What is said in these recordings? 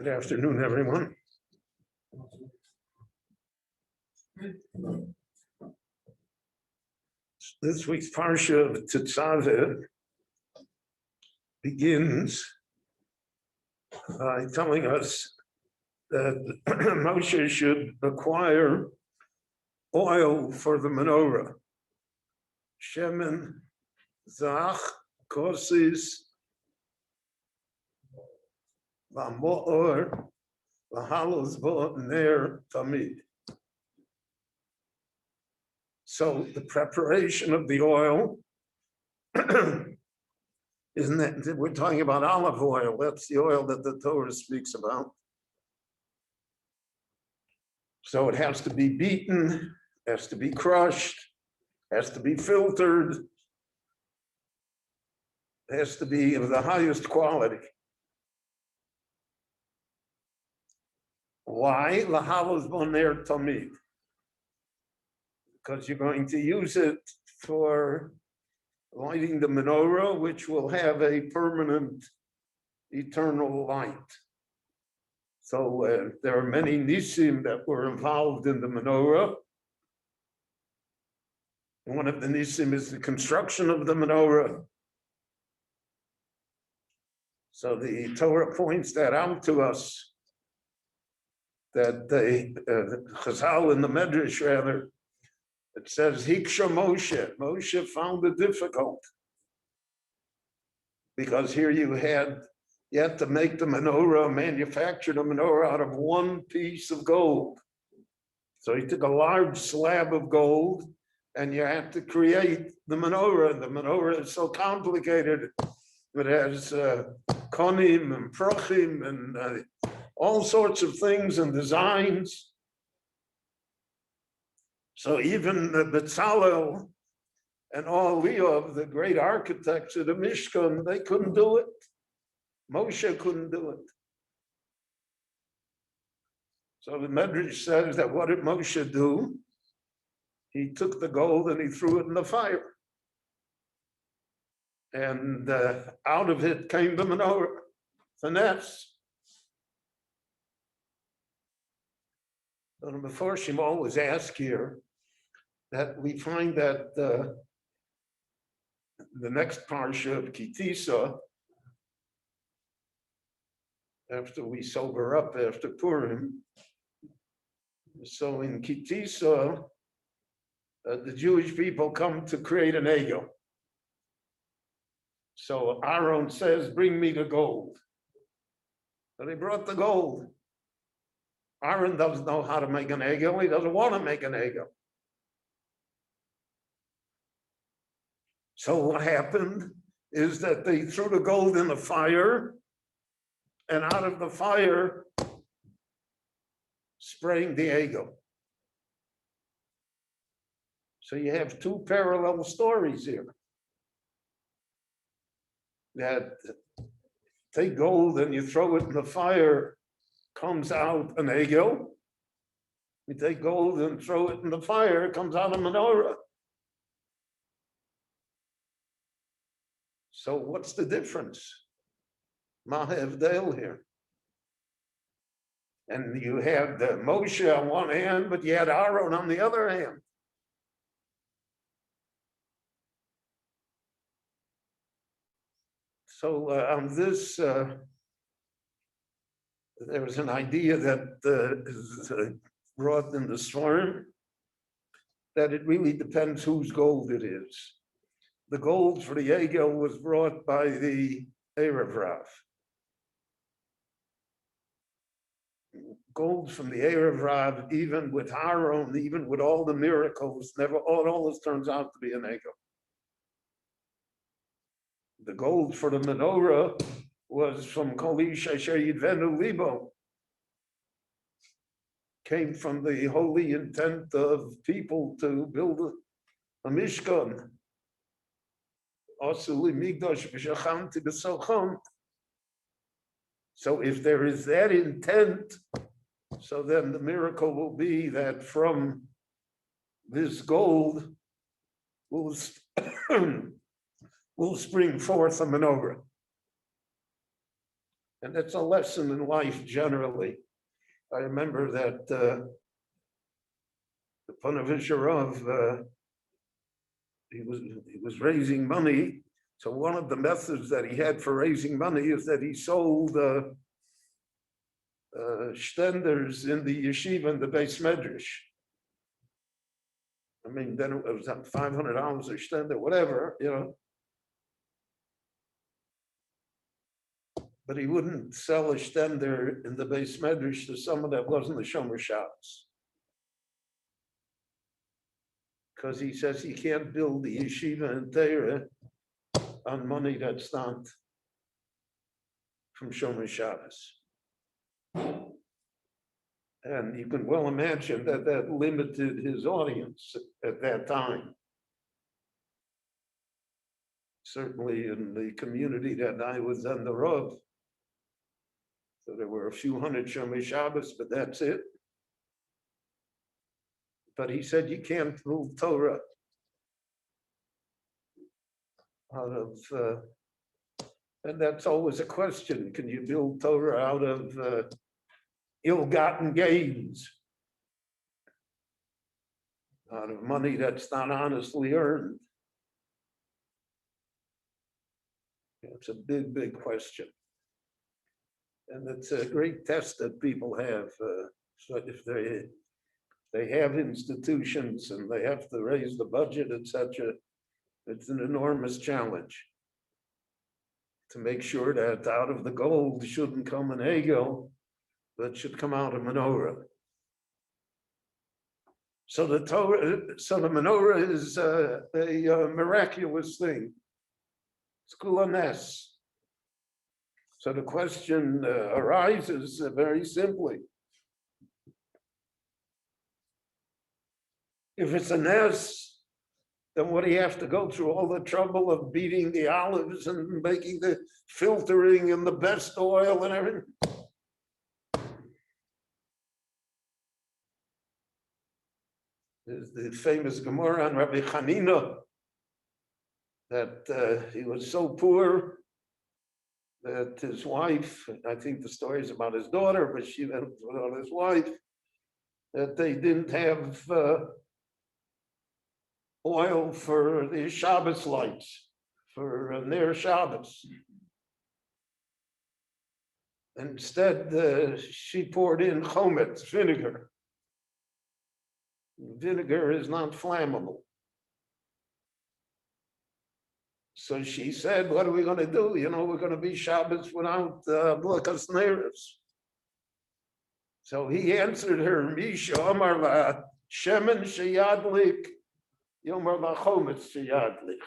Good afternoon, everyone. This week's Parsha of Tetzaveh begins by telling us that Moshe should acquire oil for the menorah. Shemen, Zach, Kosis, Lamoor, Lahalos Bo Ner Tamid. So the preparation of the oil, isn't that, we're talking about olive oil, that's the oil that the Torah speaks about. So it has to be beaten, has to be crushed, has to be filtered, has to be of the highest quality. Why? Lahalos boner tamid. Because you're going to use it for lighting the menorah, which will have a permanent, eternal light. So there are many nisim that were involved in the menorah. One of the nisim is the construction of the menorah. So the Torah points that out to us, that the Chazal in the Medrash rather, it says Hiksha Moshe. Moshe found it difficult because here you had to make the menorah, manufacture the menorah out of one piece of gold. So he took a large slab of gold and you had to create the menorah. The menorah is so complicated. It has konim and prochim and all sorts of things and designs. So even the Betzalel and all of the great architects of the Mishkan, they couldn't do it. Moshe couldn't do it. So the Medrash says that what did Moshe do? He took the gold and he threw it in the fire. And out of it came the menorah, the nest. So the Mefarshim always ask here that we find that the next parsha of Kitisa, after we sober up after Purim, so in Kitisa, the Jewish people come to create an egel. So Aaron says, bring me the gold. So they brought the gold. Aaron doesn't know how to make an egel. He doesn't want to make an egel. So what happened is that they threw the gold in the fire, and out of the fire sprang the egel. So you have two parallel stories here. That take gold and you throw it in the fire, comes out an egel. You take gold and throw it in the fire, comes out a menorah. So what's the difference? Ma hevdel here. And you had Moshe on one hand, but you had Aaron on the other hand. So on this, there was an idea that is brought in the storm, that it really depends whose gold it is. The gold for the egel was brought by the Erev Rav. Gold from the Erev Rav, even with Aaron, even with all the miracles, never all this turns out to be an egel. The gold for the menorah was from Kolish Asher Yidvenu Libo. Came from the holy intent of people to build a Mishkan. So if there is that intent, so then the miracle will be that from this gold will spring forth a menorah. And it's a lesson in life generally. I remember that the Rav, he was raising money. So one of the methods that he had for raising money is that he sold stenders in the yeshiva and the Beis Medrash. I mean, then it was $500 a stender, whatever, But he wouldn't sell a stender in the Beis Medrash to someone that wasn't the Shomer Shabbos. Because he says he can't build the yeshiva and Torah on money that's not from Shomer Shabbos. And you can well imagine that that limited his audience at that time. Certainly in the community that I was on the road. So there were a few hundred Shomer Shabbos, but that's it. But he said you can't build Torah out of, and that's always a question. Can you build Torah out of ill-gotten gains? Out of money that's not honestly earned? It's a big, big question. And it's a great test that people have. So if they have institutions and they have to raise the budget, etc., it's an enormous challenge to make sure that out of the gold shouldn't come an ego, but should come out a menorah. So the menorah is a miraculous thing. It's kulanes. So the question arises very simply. If it's a nes, then what do you have to go through all the trouble of beating the olives and making the filtering and the best oil and everything? There's the famous Gemara on Rabbi Hanina that he was so poor that his wife, I think the story is about his daughter, but she went on his wife, that they didn't have oil for the Shabbos lights, for their Shabbos. Instead, she poured in chometz, vinegar. Vinegar is not flammable. So she said, what are we going to do? We're going to be Shabbos without Blakas Neres. So he answered her, Misha Amar la Shemen Sheyadlik, Yomar la Chometz Sheyadlik.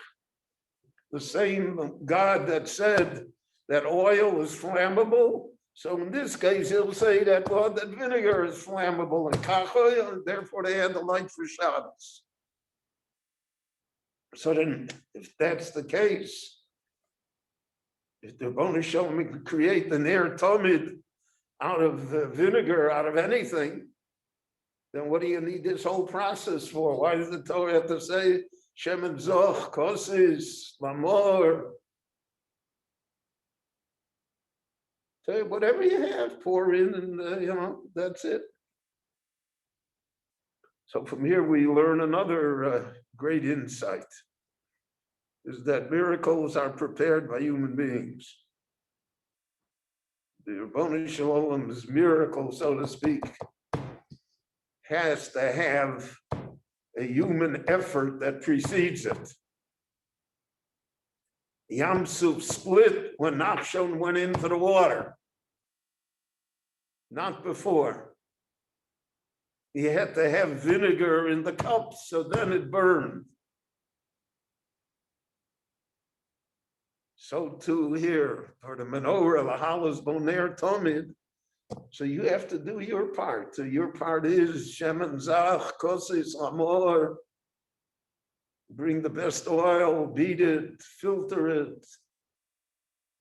The same God that said that oil is flammable. So in this case, he'll say that, well, that vinegar is flammable and kachoy, and therefore they had the light for Shabbos. So then, if that's the case, if they're going to show me to create the Ner Tamid out of vinegar, out of anything, then what do you need this whole process for? Why does the Torah have to say Shemen Zoch, Kosis, Lamor? Say whatever you have, pour in, and that's it. So from here we learn another great insight, is that miracles are prepared by human beings. The Ribono Shel Olam's miracle, so to speak, has to have a human effort that precedes it. Yam Suf split when Nachshon went into the water, not before. He had to have vinegar in the cups, so then it burned. So too here, for the menorah, the halas boner tomid. So you have to do your part. So your part is shemen zach, kosis amor. Bring the best oil, beat it, filter it,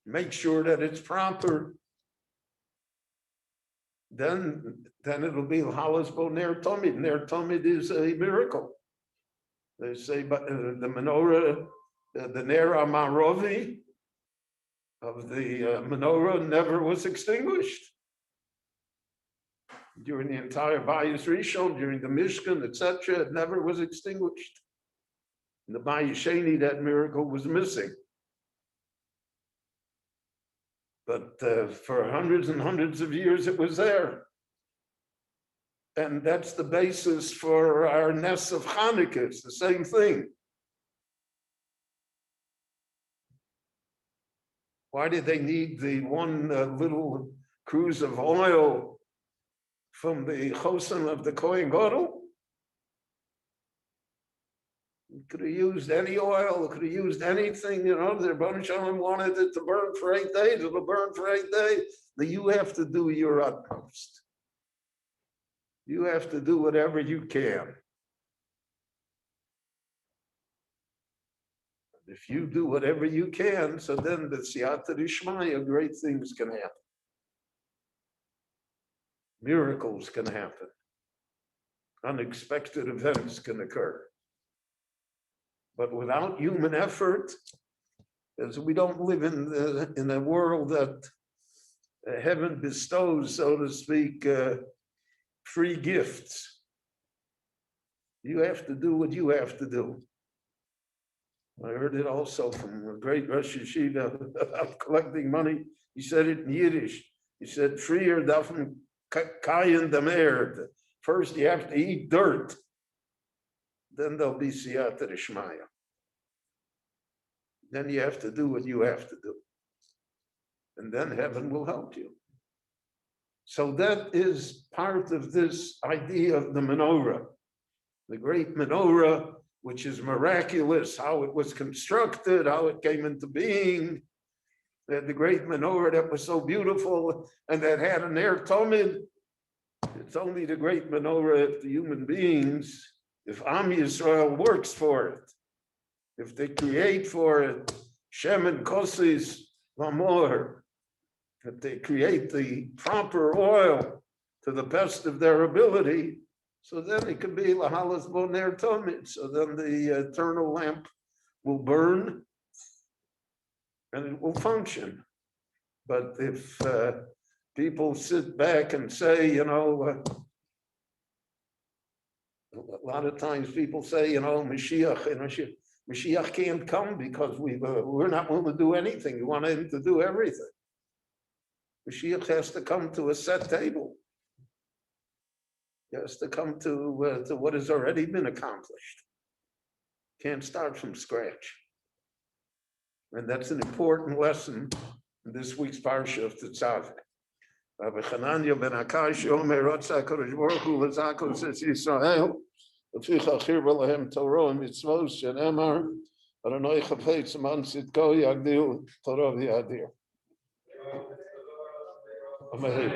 make sure that it's proper. Then it'll be halas bo ner tomid. Ner tomid is a miracle. They say, but the menorah, the ner amarovi, of the menorah never was extinguished. During the entire Bayis Rishon, during the Mishkan, etc., it never was extinguished. In the Bayis Sheni, that miracle was missing. But for hundreds and hundreds of years, it was there. And that's the basis for our Ness of Hanukkah. It's the same thing. Why did they need the one little cruse of oil from the chosen of the Kohen Gadol? You could have used any oil, could have used anything, the Rebbeinu Shalom wanted it to burn for 8 days, it'll burn for 8 days. Now you have to do your utmost. You have to do whatever you can. If you do whatever you can, so then the Siyata D'Ishmaya, great things can happen. Miracles can happen. Unexpected events can occur. But without human effort, as we don't live in a world that heaven bestows, so to speak, free gifts. You have to do what you have to do. I heard it also from a great Rosh Yeshiva about collecting money. He said it in Yiddish. He said, "Frier davon kayen dem Erd." First, you have to eat dirt. Then there'll be Siyata D'Ishmaya. Then you have to do what you have to do. And then heaven will help you. So that is part of this idea of the menorah. The great menorah, which is miraculous, how it was constructed, how it came into being. The great menorah that was so beautiful and that had an air tomid. It's only the great menorah if the human beings, if Am Yisrael works for it, if they create for it, Shem and Kosis Lamor, if they create the proper oil to the best of their ability, so then it can be Lahalas Boner Tomid. So then the eternal lamp will burn and it will function. But if people sit back and say, a lot of times people say, Mashiach can't come because we're not willing to do anything. We want him to do everything. Mashiach has to come to a set table. He has to come to what has already been accomplished. Can't start from scratch. And that's an important lesson in this week's Parsha of Tetzaveh. Rabbi Chananya ben Akash Omer Ratzah Kodesh Baruch Hu L'Zakos Tzitz Yisrael L'Tzicha Chirba Lahem Torah and Mitzvos Shenemar Adonai Chafetz Man Tzidko Yagdil Torah V'Yadir. Amen.